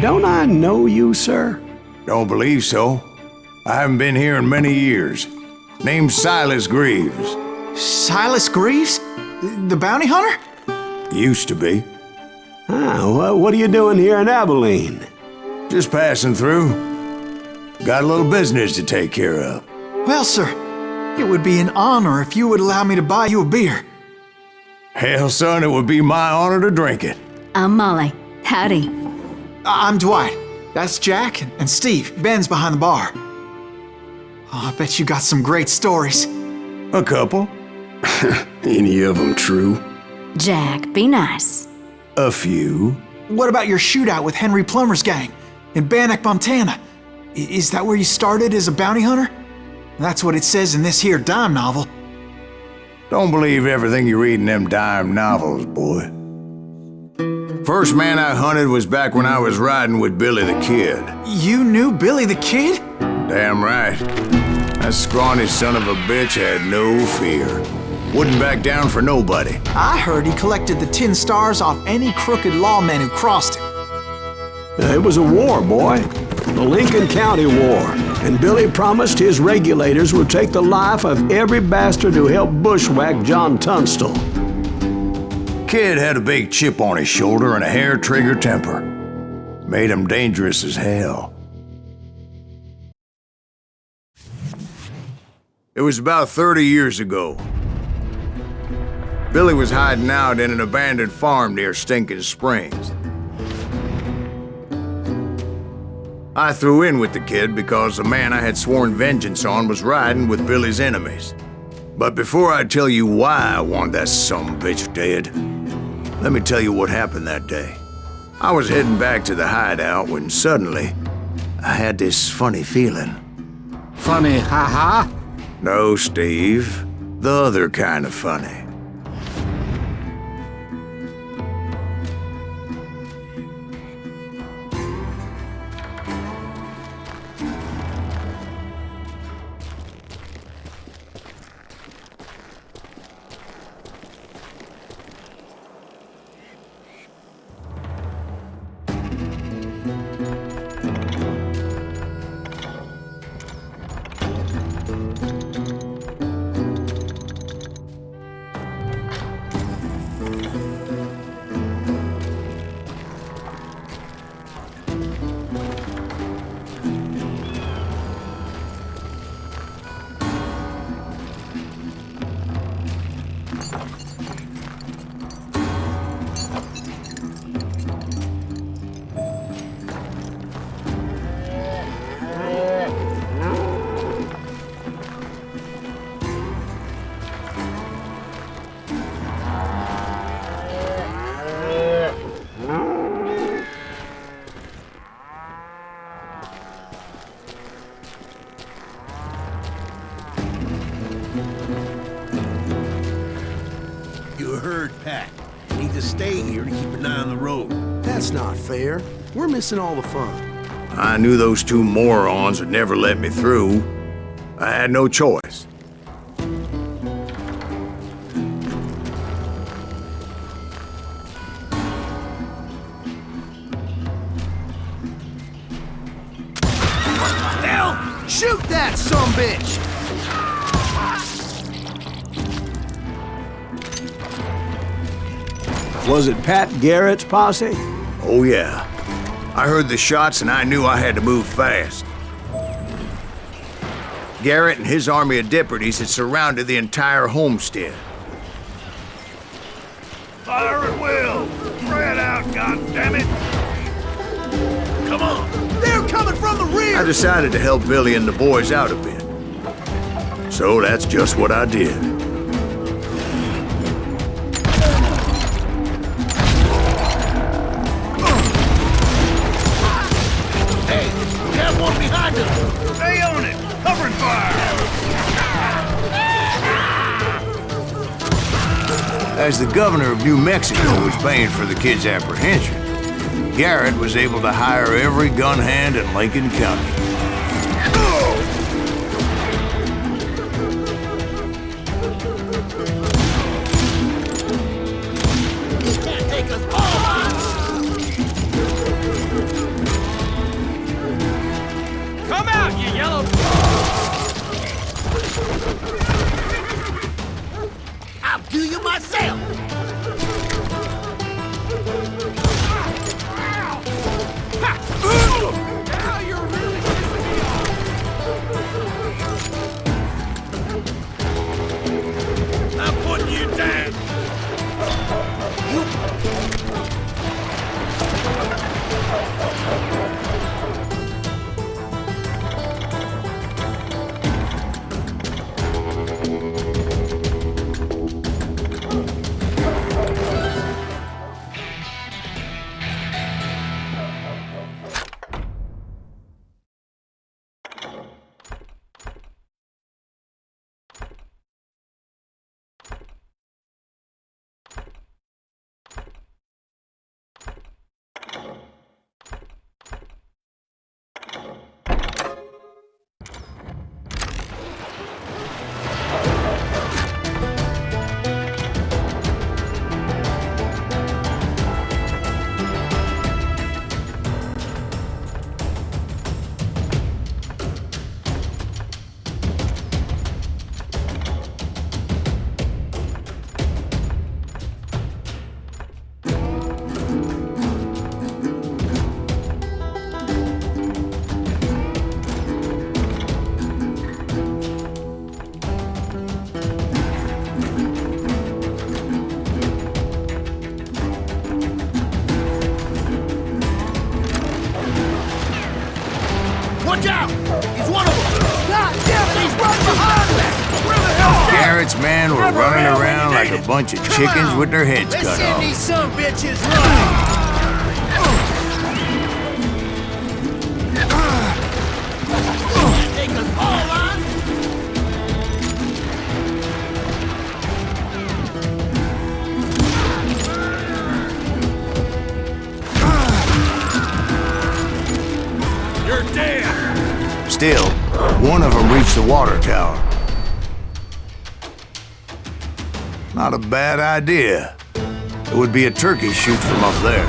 don't I know you, sir? Don't believe so. I haven't been here in many years. Name's Silas Greaves. Silas Greaves? The bounty hunter? Used to be. Well, what are you doing here in Abilene? Just passing through. Got a little business to take care of. Well, sir, it would be an honor if you would allow me to buy you a beer. Hell, son, it would be my honor to drink it. I'm Molly. Howdy. I'm Dwight. That's Jack and Steve. Ben's behind the bar. Oh, I bet you got some great stories. A couple. Any of them true? Jack, be nice. A few. What about your shootout with Henry Plummer's gang in Bannock, Montana? Is that where you started as a bounty hunter? That's what it says in this here dime novel. Don't believe everything you read in them dime novels, boy. First man I hunted was back when I was riding with Billy the Kid. You knew Billy the Kid? Damn right. That scrawny son of a bitch had no fear. Wouldn't back down for nobody. I heard he collected the 10 stars off any crooked lawmen who crossed him. It was a war, boy. The Lincoln County War. And Billy promised his regulators would take the life of every bastard who helped bushwhack John Tunstall. Kid had a big chip on his shoulder and a hair-trigger temper. Made him dangerous as hell. It was about 30 years ago. Billy was hiding out in an abandoned farm near Stinking Springs. I threw in with the kid because the man I had sworn vengeance on was riding with Billy's enemies. But before I tell you why I want that sumbitch dead, let me tell you what happened that day. I was heading back to the hideout when suddenly I had this funny feeling. Funny, ha-ha? No, Steve. The other kind of funny. You heard Pat. Need to stay here to keep an eye on the road. That's not fair. We're missing all the fun. I knew those two morons would never let me through. I had no choice. Hell! Shoot that sumbitch! Was it Pat Garrett's posse? Oh yeah. I heard the shots and I knew I had to move fast. Garrett and his army of deputies had surrounded the entire homestead. Fire at will! Spread out, goddammit! Come on! They're coming from the rear! I decided to help Billy and the boys out a bit. So that's just what I did. Hey, we have one behind us! Stay on it! Covering fire! As the governor of New Mexico was paying for the kid's apprehension, Garrett was able to hire every gun hand in Lincoln County. He can't take us all! down, you yellow... I'll do you myself! Now you're really pissing me off! I'm putting you down! Watch out! He's one of them! God damn it, he's right behind me! Where the hell? Garrett's men were running around like a bunch of chickens with their heads cut off. These some bitches running! Take us all on! You're dead! Still, one of them reached the water tower. Not a bad idea. It would be a turkey shoot from up there.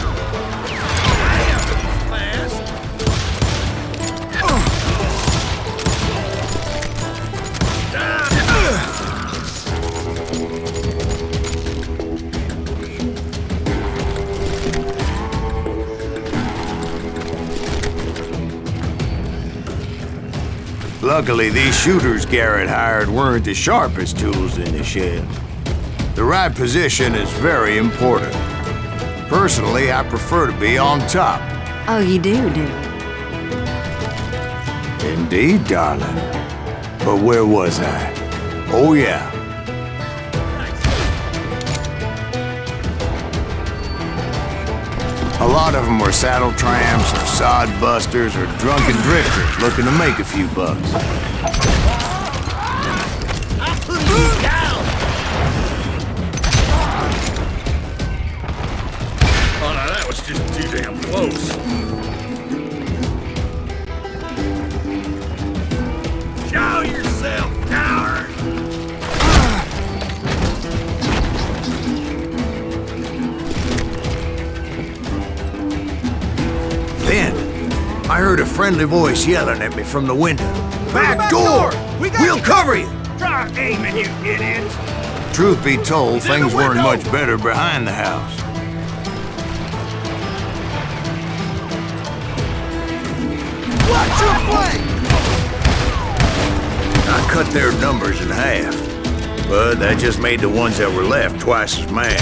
Luckily, these shooters Garrett hired weren't the sharpest tools in the shed. The right position is very important. Personally, I prefer to be on top. Oh, you do? Indeed, darling. But where was I? Oh, yeah. A lot of them were saddle tramps or sod busters or drunken drifters looking to make a few bucks. I'm putting you down! Oh, no, that was just too damn close. Show yourself, coward! Then, I heard a friendly voice yelling at me from the window. Back door! We'll cover you! Try aiming, you idiots! Truth be told, things weren't much better behind the house. Watch your flank! I cut their numbers in half, but that just made the ones that were left twice as mad.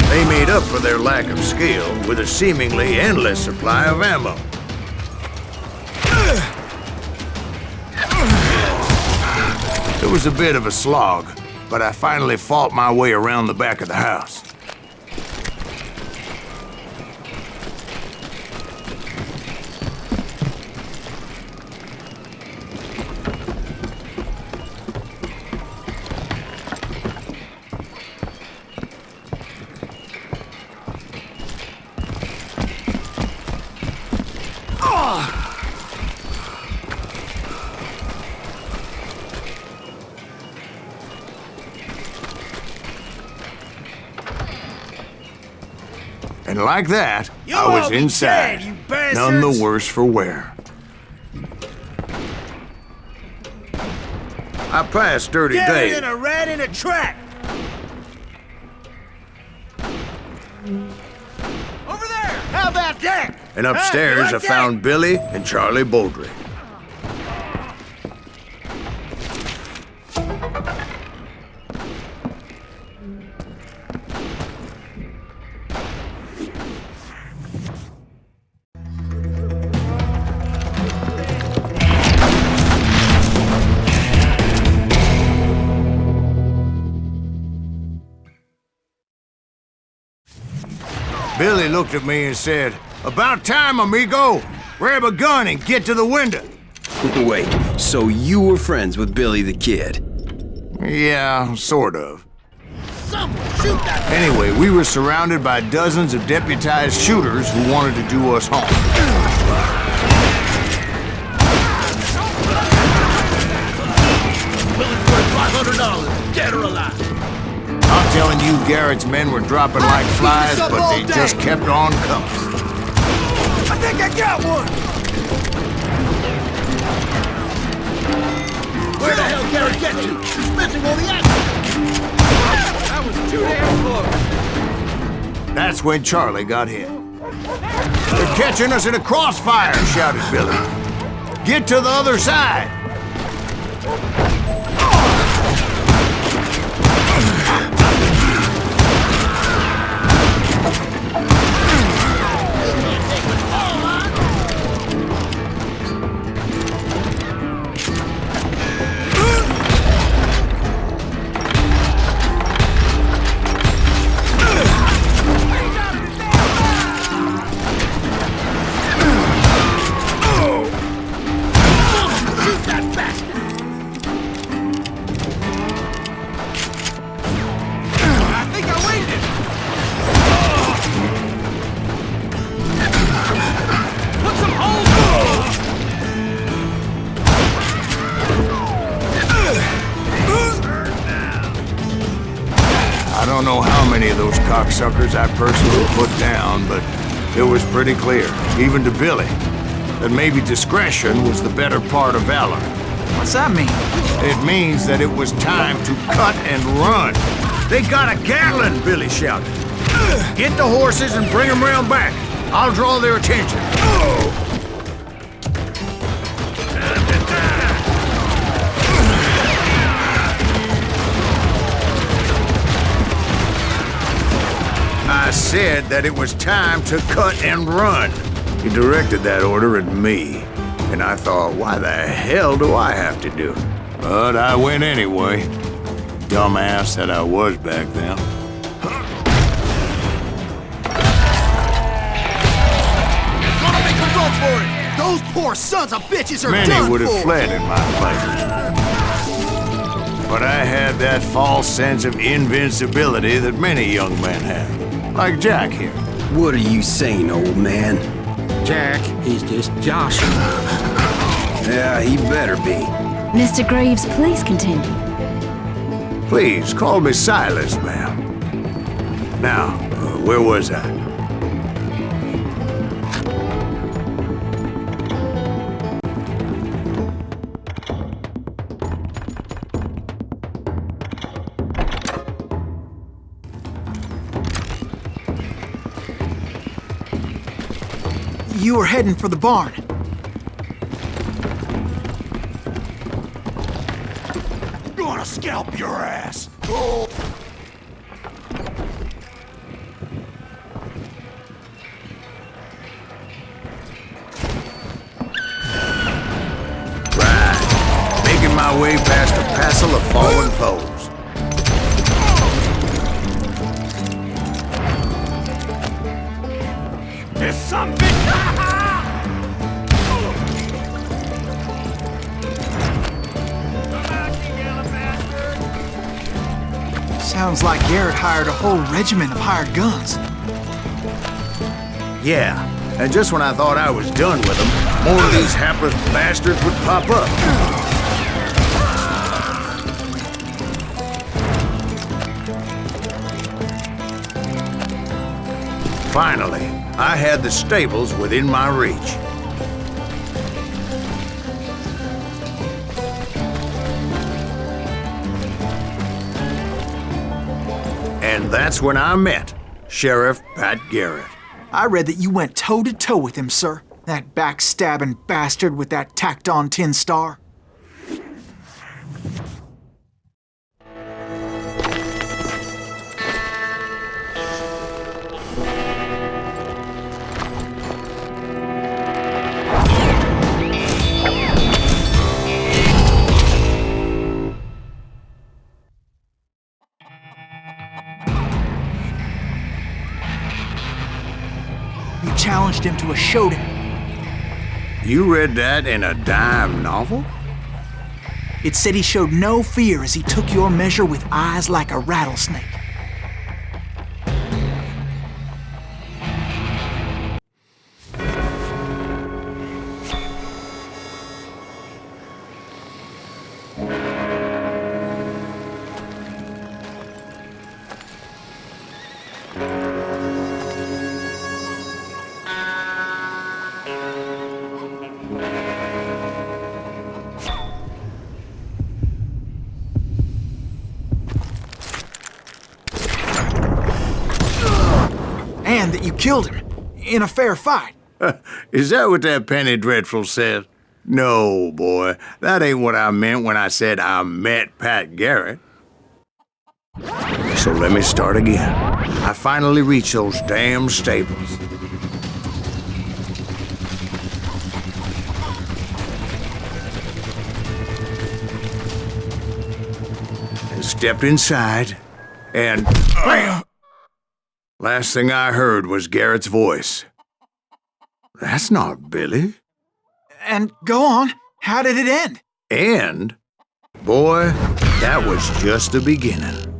They made up for their lack of skill with a seemingly endless supply of ammo. It was a bit of a slog, but I finally fought my way around the back of the house. And like that, You I was all be inside. dead, you bastards! None the worse for wear. I passed Dirty Buried Dave. in a rat in a trap! Over there! How about that? And upstairs, Huh, you I like that? found Billy and Charlie Baldry. Billy looked at me and said, "About time, amigo! Grab a gun and get to the window." Wait, so you were friends with Billy the Kid? Yeah, sort of. Someone shoot that! Anyway, we were surrounded by dozens of deputized shooters who wanted to do us harm. Billy's worth $500, dead or alive. I'm telling you, Garrett's men were dropping like flies, up but all they day. just kept on coming. I think I got one! Where the hell Garrett get to? He's missing all the action! That was too damn close! That's when Charlie got hit. "They're catching us in a crossfire," shouted Billy. "Get to the other side!" I don't know how many of those cocksuckers I personally put down, but it was pretty clear, even to Billy, that maybe discretion was the better part of valor. What's that mean? It means that it was time to cut and run. "They got a Gatlin!" Billy shouted. "Get the horses and bring them round back. I'll draw their attention." I said that it was time to cut and run. He directed that order at me, and I thought, why the hell do I have to do it? But I went anyway. Dumbass that I was back then. Gonna make a run for it! Those poor sons of bitches are Many done would have for. fled in my place. But I had that false sense of invincibility that many young men have. Like Jack here. What are you saying, old man? Jack, he's just joshing. Yeah, he better be. Mr. Greaves, please continue. Please, call me Silas, ma'am. Now, where was I? You were heading for the barn. Gonna scalp your ass! Right. Making my way past a passel of fallen foes. This son of a bitch! Sounds like Garrett hired a whole regiment of hired guns. Yeah, and just when I thought I was done with them, more of these hapless bastards would pop up. Finally, I had the stables within my reach. And that's when I met Sheriff Pat Garrett. I read that you went toe-to-toe with him, sir. That backstabbing bastard with that tacked-on tin star. You challenged him to a showdown. You read that in a dime novel? It said he showed no fear as he took your measure with eyes like a rattlesnake. And that you killed him in a fair fight. Is that what that Penny Dreadful said? No, boy. That ain't what I meant when I said I met Pat Garrett. So let me start again. I finally reached those damn stables. And stepped inside, and last thing I heard was Garrett's voice. That's not Billy. And go on, how did it end? And, boy, that was just the beginning.